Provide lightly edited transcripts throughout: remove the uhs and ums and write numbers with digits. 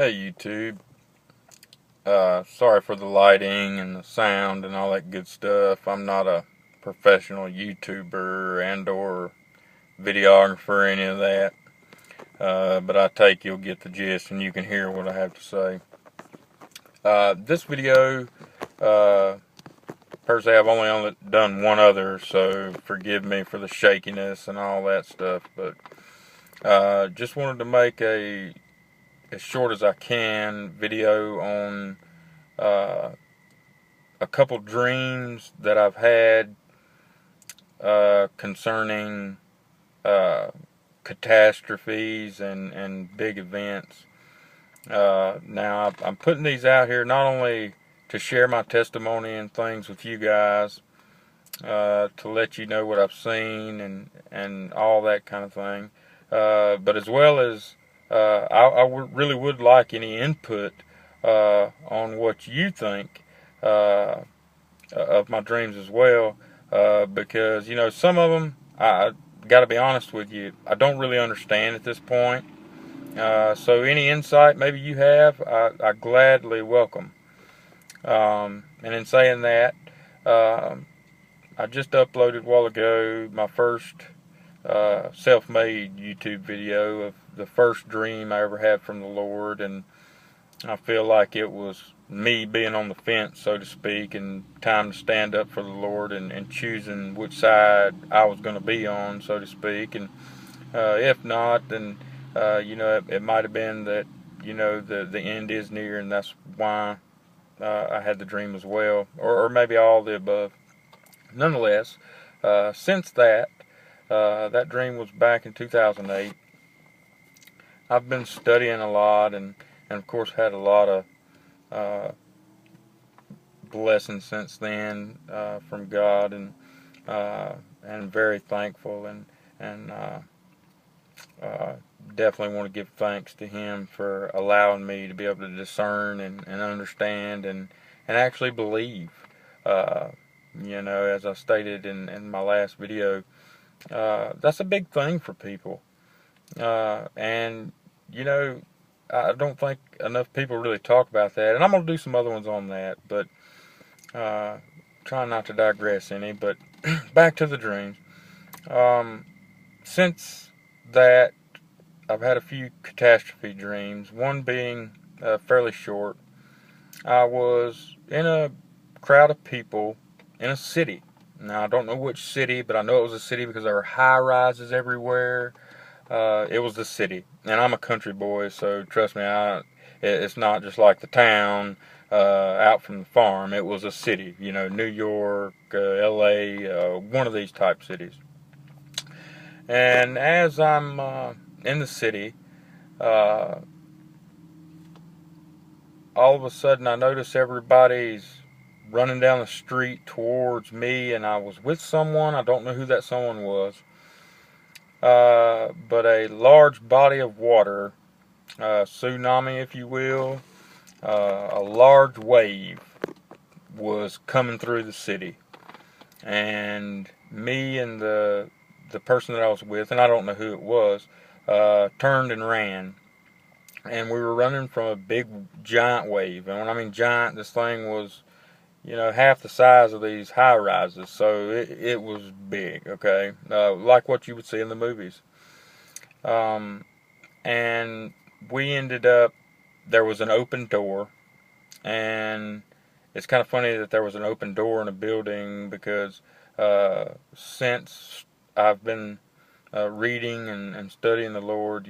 Hey YouTube, sorry for the lighting and the sound and all that good stuff. I'm not a professional YouTuber and or videographer or any of that, but I take you'll get the gist and you can hear what I have to say. This video, per se, I've only done one other, so forgive me for the shakiness and all that stuff, but just wanted to make as short as I can video on a couple dreams that I've had concerning catastrophes and big events. Now, I'm putting these out here not only to share my testimony and things with you guys, to let you know what I've seen and all that kind of thing, but as well as really would like any input on what you think of my dreams as well, because some of them, I got to be honest with you, I don't really understand at this point. So any insight maybe you have, I gladly welcome. And in saying that, I just uploaded a while ago my first self-made YouTube video of the first dream I ever had from the Lord, and I feel like it was me being on the fence, so to speak, and time to stand up for the Lord and choosing which side I was going to be on, so to speak. And if not, then it might have been that the end is near, and that's why I had the dream as well, or maybe all the above. Nonetheless, since that dream was back in 2008. I've been studying a lot and of course had a lot of blessings since then from God, and very thankful, and definitely want to give thanks to Him for allowing me to be able to discern and understand and actually believe. As I stated in my last video, that's a big thing for people, and I don't think enough people really talk about that, and I'm going to do some other ones on that, but trying not to digress any, but back to the dreams. Since that, I've had a few catastrophe dreams, one being fairly short. I was in a crowd of people in a city. Now, I don't know which city, but I know it was a city because there were high-rises everywhere. It was the city, and I'm a country boy, so trust me, it's not just like the town out from the farm. It was a city, New York, L.A., one of these type cities. And as I'm in the city, all of a sudden I notice everybody's running down the street towards me, and I was with someone. I don't know who that someone was. But a large body of water, tsunami if you will, a large wave was coming through the city, and me and the person that I was with, and I don't know who it was, turned and ran, and we were running from a big giant wave. And when I mean giant, this thing was half the size of these high rises, so it was big, okay, like what you would see in the movies. And we ended up, there was an open door, and it's kind of funny that there was an open door in a building because since I've been reading and studying the Lord,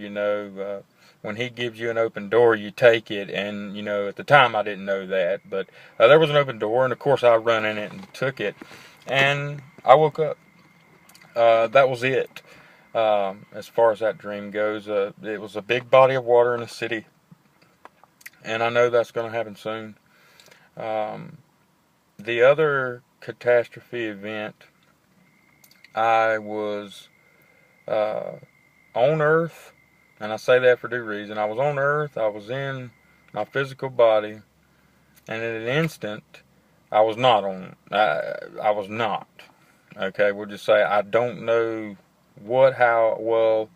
when He gives you an open door, you take it. And at the time I didn't know that, but there was an open door, and of course I run in it and took it, and I woke up. That was it. As far as that dream goes, it was a big body of water in the city, and I know that's going to happen soon. The other catastrophe event, I was on Earth, and I say that for due reason. I was on Earth, I was in my physical body, and in an instant, I was not on. I was not. Okay, we'll just say I don't know what, how, well,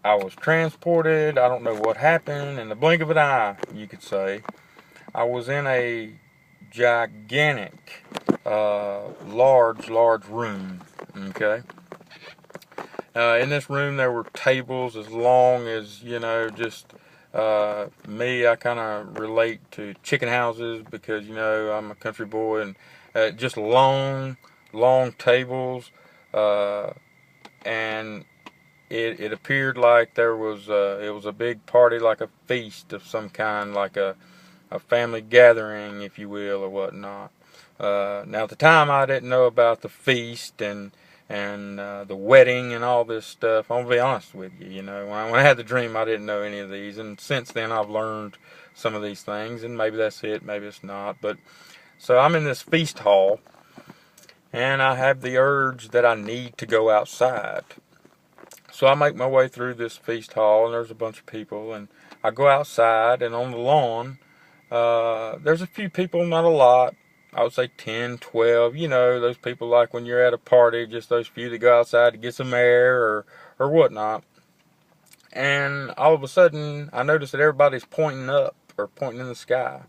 I was transported. I don't know what happened. In the blink of an eye, you could say. I was in a gigantic, large room. Okay. In this room, there were tables as long as, just me. I kind of relate to chicken houses because, I'm a country boy, and just long tables. And it appeared like it was a big party, like a feast of some kind, like a family gathering, if you will, or whatnot. Now at the time I didn't know about the feast and the wedding and all this stuff. I'm gonna be honest with you. When I had the dream, I didn't know any of these, and since then I've learned some of these things, and maybe that's it, maybe it's not. But so I'm in this feast hall, and I have the urge that I need to go outside. So I make my way through this feast hall, and there's a bunch of people, and I go outside, and on the lawn, there's a few people, not a lot. I would say 10, 12, those people like when you're at a party, just those few that go outside to get some air or whatnot. And all of a sudden, I notice that everybody's pointing up or pointing in the sky.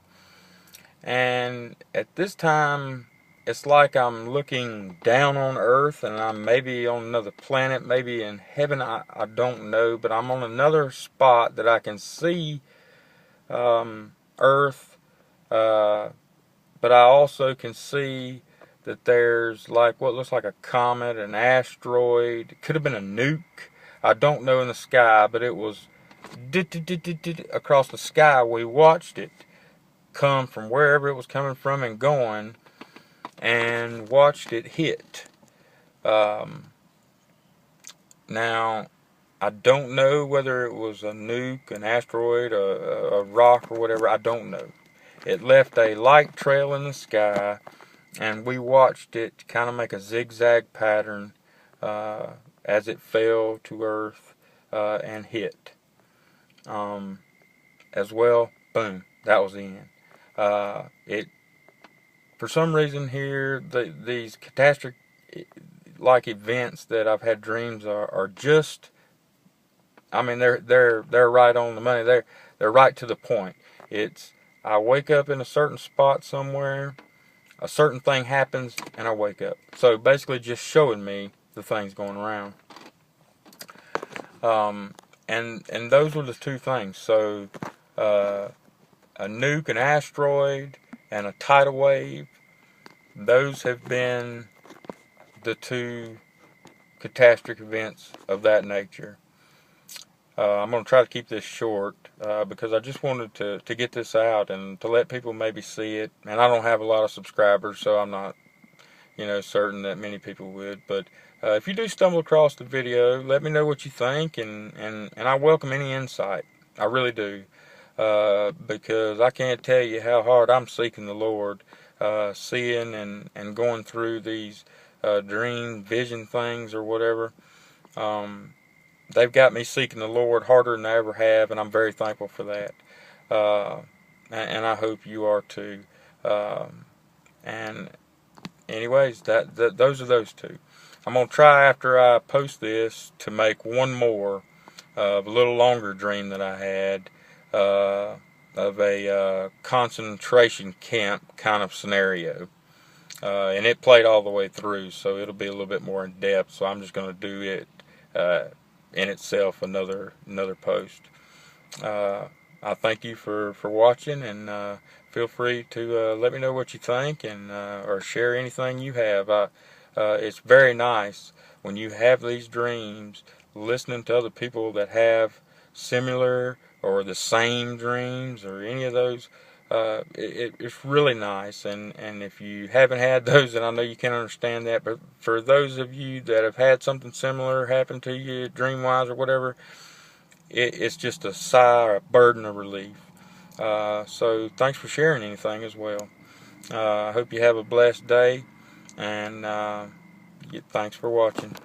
And at this time, it's like I'm looking down on Earth, and I'm maybe on another planet, maybe in heaven, I don't know, but I'm on another spot that I can see Earth, but I also can see that there's like what looks like a comet, an asteroid. It could have been a nuke. I don't know in the sky, but it was across the sky. We watched it come from wherever it was coming from and going, and watched it hit. Now, I don't know whether it was a nuke, an asteroid, a rock, or whatever. I don't know. It left a light trail in the sky, and we watched it kind of make a zigzag pattern as it fell to Earth and hit. As well, boom, that was the end. For some reason here, these catastrophic like events that I've had dreams are just, I mean, they're right on the money. They're right to the point. I wake up in a certain spot somewhere, a certain thing happens, and I wake up. So basically, just showing me the things going around. And those were the two things. So a nuke, an asteroid, and a tidal wave. Those have been the two catastrophic events of that nature. I'm going to try to keep this short because I just wanted to get this out and to let people maybe see it. And I don't have a lot of subscribers, so I'm not, certain that many people would. But if you do stumble across the video, let me know what you think, and I welcome any insight. I really do. Because I can't tell you how hard I'm seeking the Lord, seeing and going through these dream, vision things or whatever. They've got me seeking the Lord harder than I ever have, and I'm very thankful for that. And I hope you are too. And anyways, those are those two. I'm going to try after I post this to make one more of a little longer dream that I had of a concentration camp kind of scenario. And it played all the way through, so it'll be a little bit more in depth. So I'm just going to do it in itself another post. I thank you for watching, and feel free to let me know what you think and or share anything you have. It's very nice when you have these dreams, listening to other people that have similar or the same dreams or any of those. It's really nice, and if you haven't had those, and I know you can't understand that, but for those of you that have had something similar happen to you dream-wise or whatever, it's just a sigh or a burden of relief. So thanks for sharing anything as well. I hope you have a blessed day, and thanks for watching.